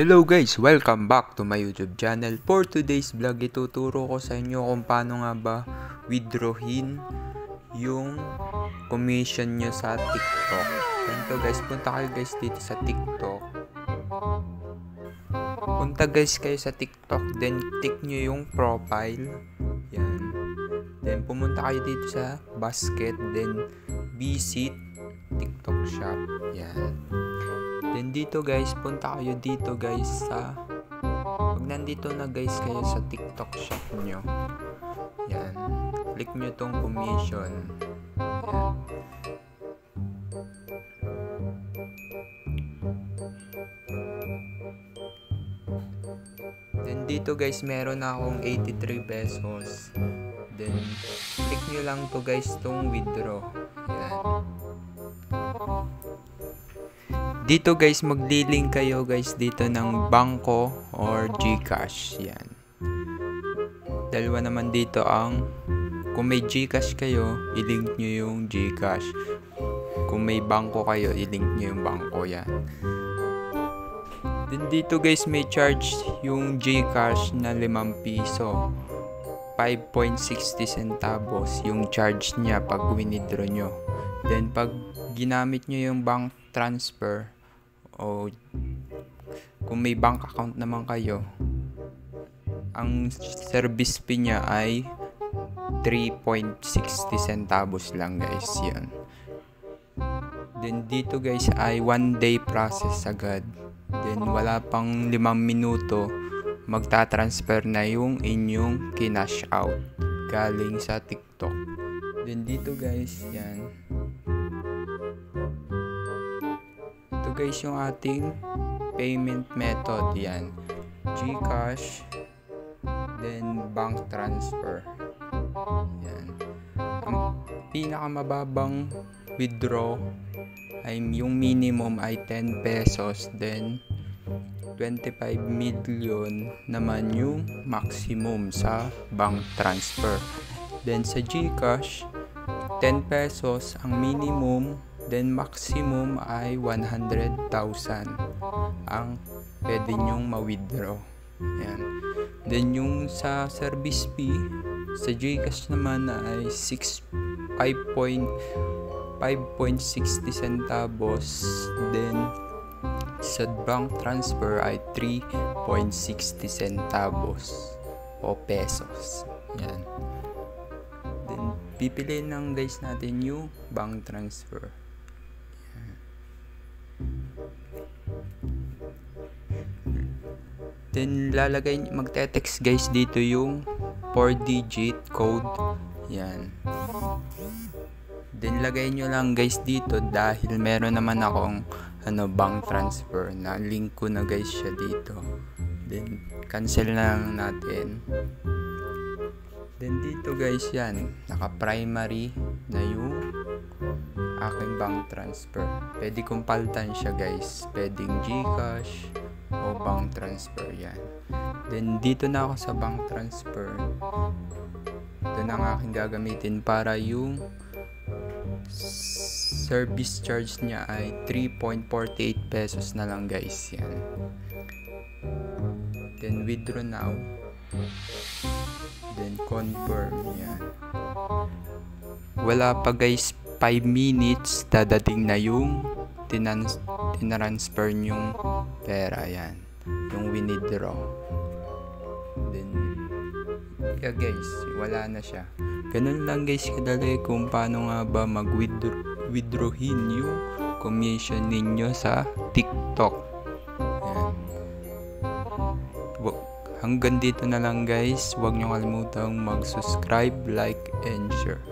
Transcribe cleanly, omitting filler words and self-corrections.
Hello guys! Welcome back to my YouTube channel. For today's vlog, ituturo ko sa inyo kung paano nga ba withdrawin yung commission nyo sa TikTok. Ganito guys, punta kayo guys dito sa TikTok. Punta guys kayo sa TikTok, then tick nyo yung profile. Yan. Then pumunta kayo dito sa basket, then visit TikTok shop. Yan. Then dito guys, punta kayo dito guys sa pag nandito na guys kayo sa TikTok shop nyo. Yan. Click nyo tong commission. Yan. Then dito guys, meron na akong 83 pesos. Then click nyo lang to guys tong withdraw. Yan. Dito guys, magli-link kayo guys dito ng Bangko or GCash. Yan. Dalawa naman dito ang, kung may GCash kayo, i-link nyo yung GCash. Kung may Bangko kayo, i-link nyo yung Bangko. Yan. Then dito guys, may charge yung GCash na 5 piso. 5.60 centavos yung charge niya pag withdraw nyo. Then pag ginamit nyo yung bank transfer o kung may bank account naman kayo, ang service fee niya ay 3.60 centavos lang guys. Yan. Then dito guys ay 1 day process agad. Then wala pang 5 minuto magta-transfer na yung inyong kinash out galing sa TikTok. Then dito guys, yan. Ito guys yung ating payment method. Yan. GCash, then bank transfer. Yan. Ang pinakamababang withdraw ay yung minimum ay 10 pesos, then 25 million naman yung maximum sa bank transfer. Then sa GCash, 10 pesos ang minimum, then maximum ay 100,000 ang pwede nyong ma-withdraw. Yan. Then yung sa service fee, sa GCash naman ay 5.60 centavos, then sa bank transfer ay 3.60 centavos o pesos. Yan. Then pipiliin lang guys natin yung bank transfer. Yan. Then magte-text guys dito yung 4-digit code. Yan. Then lagay nyo lang guys dito dahil meron naman akong bank transfer na link ko na guys siya dito. Then cancel na lang natin. Then dito guys, yan, naka primary na yung aking bank transfer. Pwede kong palitan siya guys, pwedeng GCash o bank transfer. Yan. Then dito na ako sa bank transfer. Ito na ang aking gagamitin para yung service charge niya ay 3.48 pesos na lang guys. Yan. Then withdraw now. Then confirm. Yan. Wala pa guys 5 minutes, dadating na yung tinransfer yung pera. Yan. Yung withdraw. Then yeah guys, wala na siya. Ganun lang guys kadali kung paano nga ba mag-withdrawin yung commission ninyo sa TikTok. Yan. Hanggang dito na lang guys. Huwag nyo kalimutang mag-subscribe, like, and share.